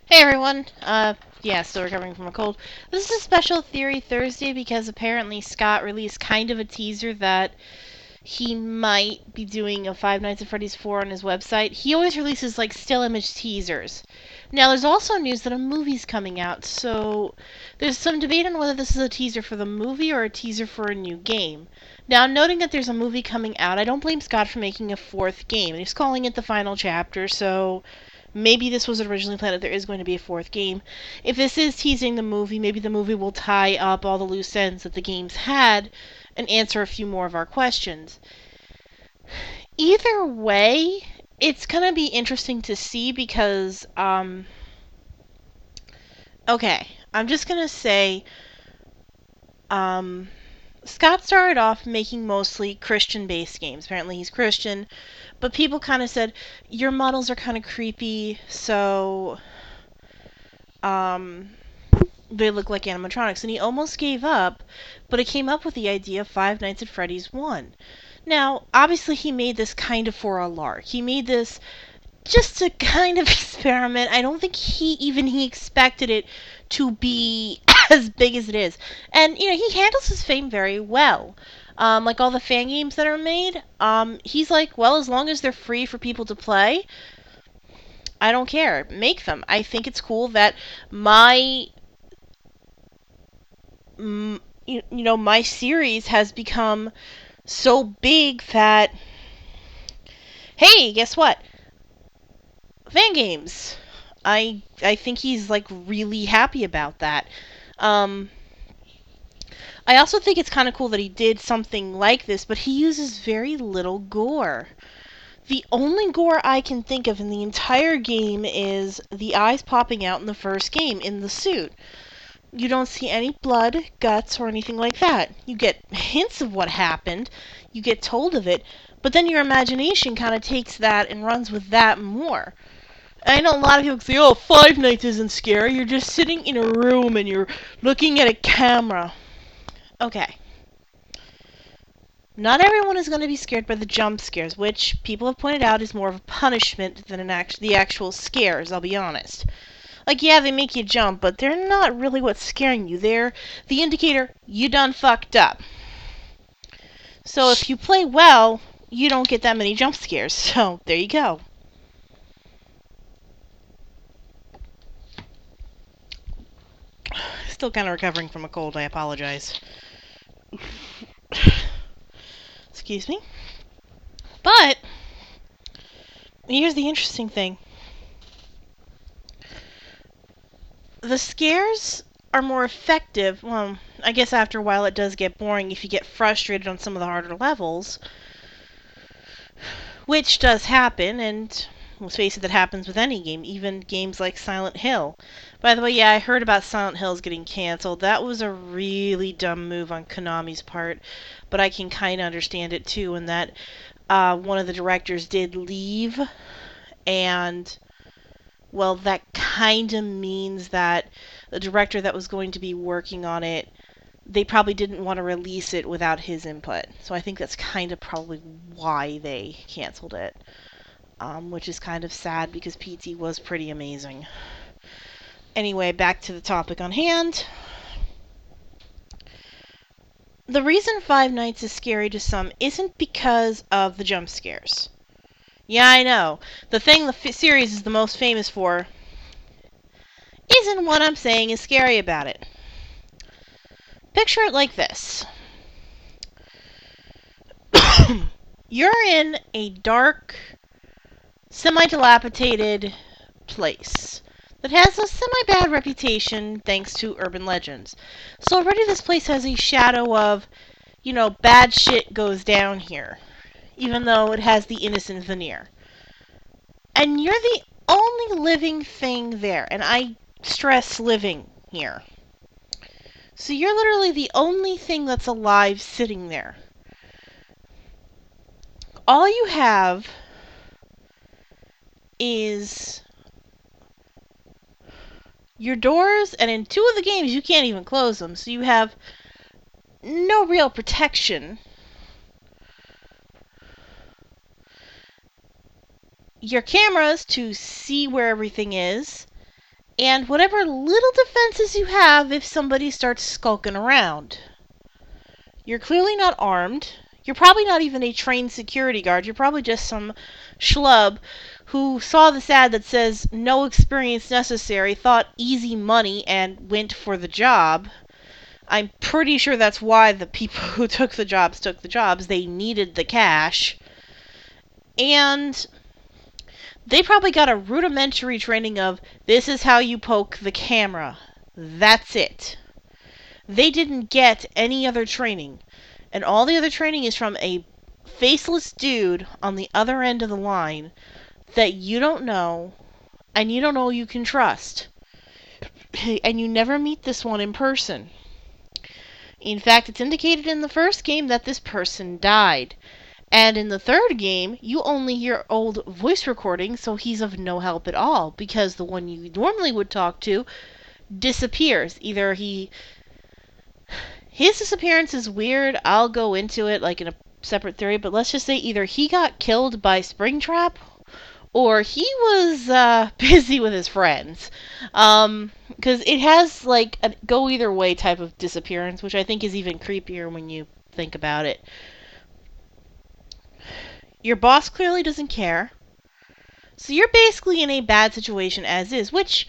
Hey everyone. Yeah, still recovering from a cold. This is a special Theory Thursday because apparently Scott released kind of a teaser that he might be doing a Five Nights at Freddy's 4 on his website. He always releases like still image teasers. Now there's also news that a movie's coming out, so there's some debate on whether this is a teaser for the movie or a teaser for a new game. Now, noting that there's a movie coming out, I don't blame Scott for making a fourth game. He's calling it the final chapter, so maybe this was originally planned that there is going to be a fourth game. If this is teasing the movie, maybe the movie will tie up all the loose ends that the games had and answer a few more of our questions. Either way, it's going to be interesting to see because, okay, I'm just going to say, um, Scott started off making mostly Christian based games. Apparently, he's Christian, but people kind of said, your models are kind of creepy, so, um, they look like animatronics, and he almost gave up, but he came up with the idea of Five Nights at Freddy's 1. Now, obviously, he made this kind of for a lark. He made this just to kind of experiment. I don't think he expected it to be as big as it is. And, he handles his fame very well. Like all the fan games that are made, he's like, well, as long as they're free for people to play, I don't care. Make them. I think it's cool that my my series has become so big that, hey, guess what? Fan games. I think he's like really happy about that. Um, I also think it's kind of cool that he did something like this, but he uses very little gore. The only gore I can think of in the entire game is the eyes popping out in the first game in the suit. You don't see any blood, guts, or anything like that. You get hints of what happened, you get told of it, but then your imagination kind of takes that and runs with that more. I know a lot of people say, oh, Five Nights isn't scary. You're just sitting in a room and you're looking at a camera. Okay. Not everyone is going to be scared by the jump scares, which people have pointed out is more of a punishment than the actual scares, I'll be honest. Like, yeah, they make you jump, but they're not really what's scaring you. They're the indicator you done fucked up. So if you play well, you don't get that many jump scares. So there you go. Still kind of recovering from a cold, I apologize. Excuse me. But here's the interesting thing. The scares are more effective. Well, I guess after a while it does get boring if you get frustrated on some of the harder levels, which does happen, and let's face it, that happens with any game, even games like Silent Hill. By the way, yeah, I heard about Silent Hills getting canceled. That was a really dumb move on Konami's part, but I can kind of understand it too, in that one of the directors did leave, and well, that kind of means that the director that was going to be working on it, they probably didn't want to release it without his input. So I think that's kind of probably why they canceled it. Which is kind of sad because PT was pretty amazing. Anyway, back to the topic on hand. The reason Five Nights is scary to some isn't because of the jump scares. Yeah, I know. The thing the series is the most famous for isn't what I'm saying is scary about it. Picture it like this. You're in a dark, semi-dilapidated place that has a semi-bad reputation thanks to urban legends. So already this place has a shadow of, bad shit goes down here, even though it has the innocent veneer. And you're the only living thing there, and I stress living here. So you're literally the only thing that's alive sitting there. All you have is your doors, and in two of the games you can't even close them, so you have no real protection. Your cameras to see where everything is, and whatever little defenses you have if somebody starts skulking around. You're clearly not armed. You're probably not even a trained security guard. You're probably just some schlub who saw this ad that says no experience necessary, thought easy money, and went for the job. I'm pretty sure that's why the people who took the jobs. They needed the cash. And they probably got a rudimentary training of this is how you poke the camera. That's it. They didn't get any other training. And all the other training is from a faceless dude on the other end of the line that you don't know and you don't know you can trust. And you never meet this one in person. In fact, it's indicated in the first game that this person died. And in the third game, you only hear old voice recordings, so he's of no help at all, because the one you normally would talk to disappears. Either his disappearance is weird, I'll go into it like in a separate theory, but let's just say either he got killed by Springtrap, or he was busy with his friends. Because it has like a go either way type of disappearance, which I think is even creepier when you think about it. Your boss clearly doesn't care. So you're basically in a bad situation as is, which,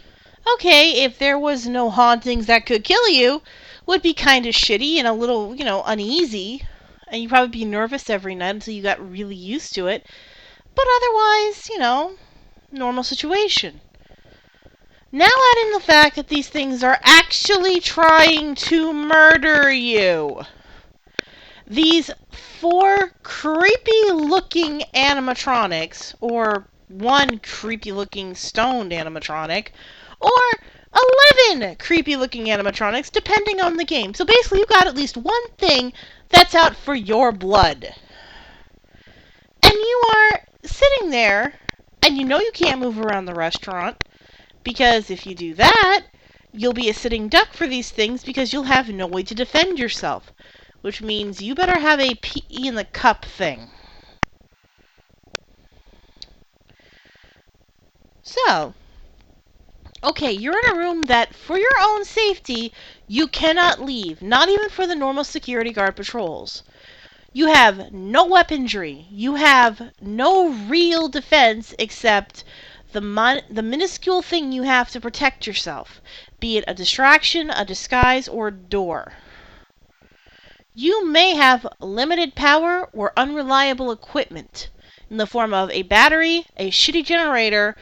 okay, if there was no hauntings that could kill you, would be kind of shitty and a little, uneasy. And you'd probably be nervous every night until you got really used to it. But otherwise, normal situation. Now add in the fact that these things are actually trying to murder you. These 4 creepy-looking animatronics, or 1 creepy-looking stoned animatronic, or 11 creepy-looking animatronics, depending on the game. So basically, you've got at least one thing that's out for your blood. And you are sitting there, and you know you can't move around the restaurant, because if you do that, you'll be a sitting duck for these things because you'll have no way to defend yourself. Which means you better have a pee in the cup thing. So, okay, you're in a room that, for your own safety, you cannot leave. Not even for the normal security guard patrols. You have no weaponry. You have no real defense except the minuscule thing you have to protect yourself. Be it a distraction, a disguise, or a door. You may have limited power or unreliable equipment in the form of a battery, a shitty generator,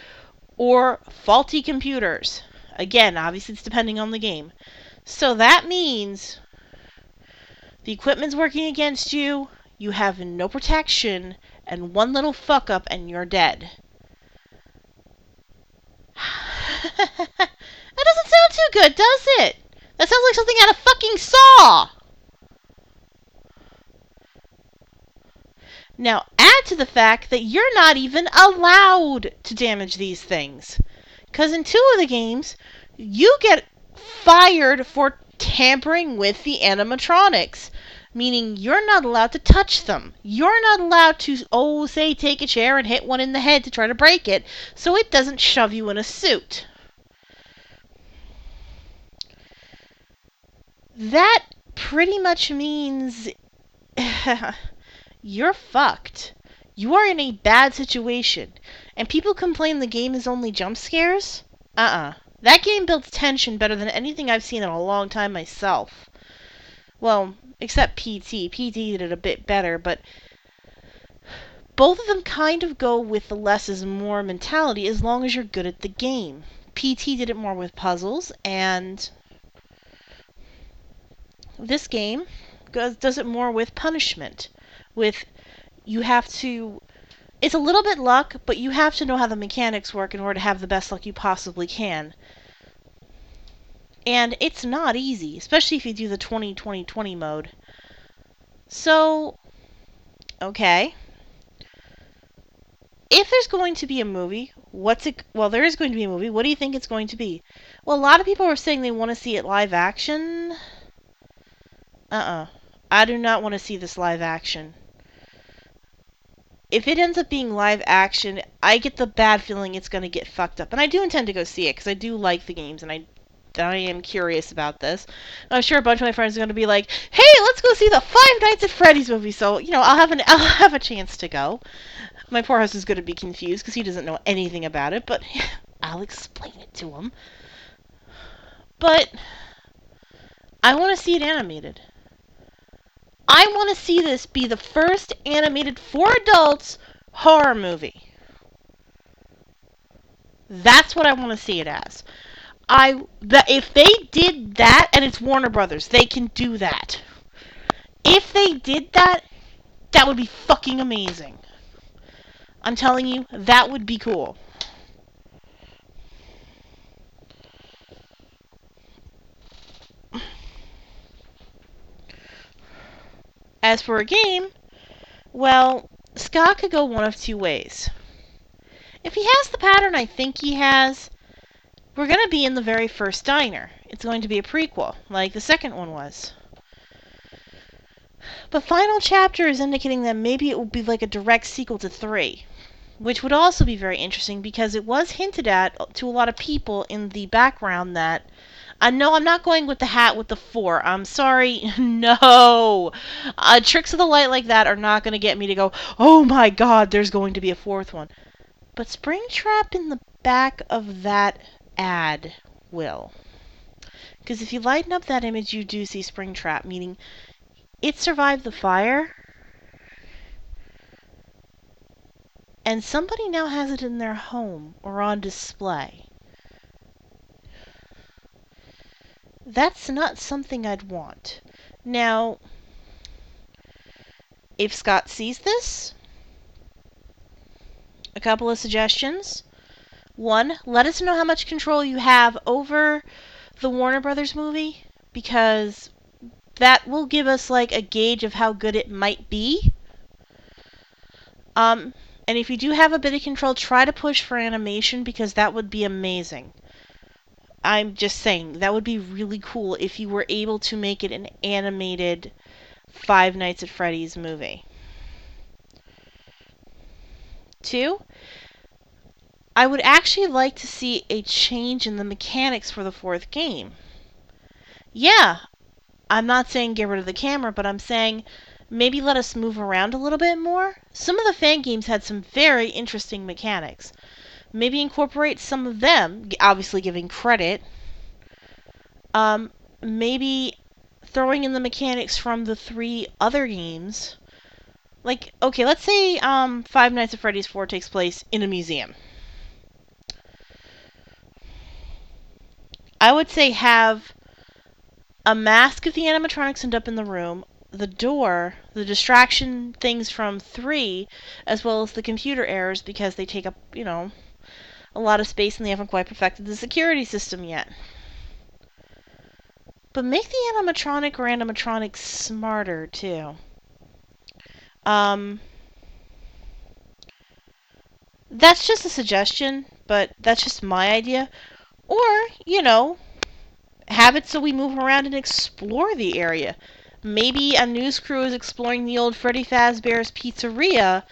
or faulty computers. Again, obviously it's depending on the game. So that means the equipment's working against you, you have no protection, and one little fuck up and you're dead. That doesn't sound too good, does it? That sounds like something out of fucking Saw! Now, add to the fact that you're not even allowed to damage these things. Because in 2 of the games, you get fired for tampering with the animatronics. Meaning you're not allowed to touch them. You're not allowed to, say, take a chair and hit one in the head to try to break it, so it doesn't shove you in a suit. That pretty much means you're fucked. You are in a bad situation. And people complain the game is only jump scares? That game builds tension better than anything I've seen in a long time myself. Well, except PT. PT did it a bit better, but both of them kind of go with the less is more mentality as long as you're good at the game. PT did it more with puzzles, and this game does it more with punishment. You have to... It's a little bit luck, but you have to know how the mechanics work in order to have the best luck you possibly can. And it's not easy, especially if you do the 20-20-20 mode. So, okay. If there's going to be a movie, well, there is going to be a movie. What do you think it's going to be? Well, a lot of people are saying they want to see it live action. I do not want to see this live action. if it ends up being live action, I get the bad feeling it's going to get fucked up. And I do intend to go see it because I do like the games and I am curious about this. I'm sure a bunch of my friends are going to be like, "Hey, let's go see the Five Nights at Freddy's movie." So I'll have a chance to go. My poor husband's going to be confused because he doesn't know anything about it, but I'll explain it to him. But I want to see it animated. I want to see this be the first animated for adults horror movie. That's what I want to see it as. If they did that, and it's Warner Brothers, they can do that. If they did that, that would be fucking amazing. I'm telling you, that would be cool. As for a game, well, Scott could go one of two ways. If he has the pattern I think he has, we're going to be in the very first diner. It's going to be a prequel, like the second one was. But Final Chapter is indicating that maybe it will be like a direct sequel to 3, which would also be very interesting because it was hinted at to a lot of people in the background that no, I'm not going with the hat with the 4. I'm sorry. No. Tricks of the light like that are not going to get me to go, "Oh my god, there's going to be a 4th one." But Springtrap in the back of that ad will. Because if you lighten up that image, you do see Springtrap, meaning it survived the fire, and somebody now has it in their home or on display. That's not something I'd want. Now, if Scott sees this, a couple of suggestions. One, let us know how much control you have over the Warner Brothers movie, because that will give us like a gauge of how good it might be. And if you do have a bit of control, try to push for animation because that would be amazing. I'm just saying, that would be really cool if you were able to make it an animated Five Nights at Freddy's movie. 2, I would actually like to see a change in the mechanics for the 4th game. Yeah, I'm not saying get rid of the camera, but I'm saying maybe let us move around a little bit more. Some of the fan games had some very interesting mechanics. Maybe incorporate some of them, obviously giving credit. Maybe throwing in the mechanics from the 3 other games. Like, okay, let's say Five Nights at Freddy's 4 takes place in a museum. I would say have a mask of the animatronics end up in the room, the door, the distraction things from 3, as well as the computer errors because they take up, a lot of space and they haven't quite perfected the security system yet. But make the animatronic or animatronics smarter, too. That's just a suggestion, but that's just my idea. Or, have it so we move around and explore the area. Maybe a news crew is exploring the old Freddy Fazbear's Pizzeria,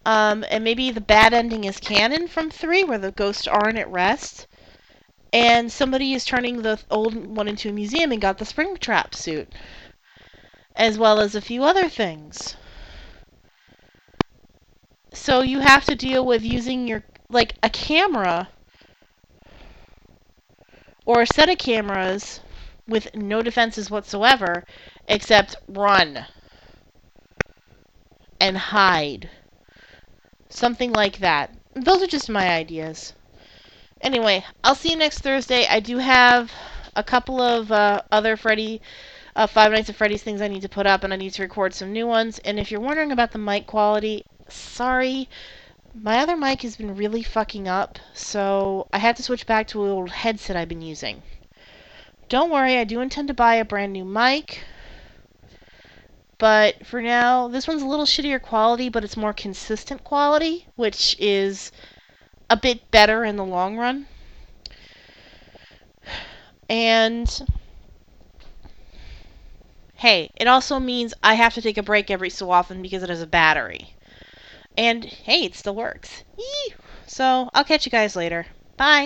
and maybe the bad ending is canon from 3, where the ghosts aren't at rest, and somebody is turning the old one into a museum and got the Springtrap suit, as well as a few other things. So you have to deal with using a camera or a set of cameras with no defenses whatsoever except run and hide. Something like that. Those are just my ideas. Anyway, I'll see you next Thursday. I do have a couple of other Five Nights at Freddy's things I need to put up, and I need to record some new ones. And if you're wondering about the mic quality, sorry, my other mic has been really fucking up, so I had to switch back to an old headset I've been using. Don't worry, I do intend to buy a brand new mic. But for now, this one's a little shittier quality, but it's more consistent quality, which is a bit better in the long run. And hey, it also means I have to take a break every so often because it has a battery. And hey, it still works. Yee! So I'll catch you guys later. Bye.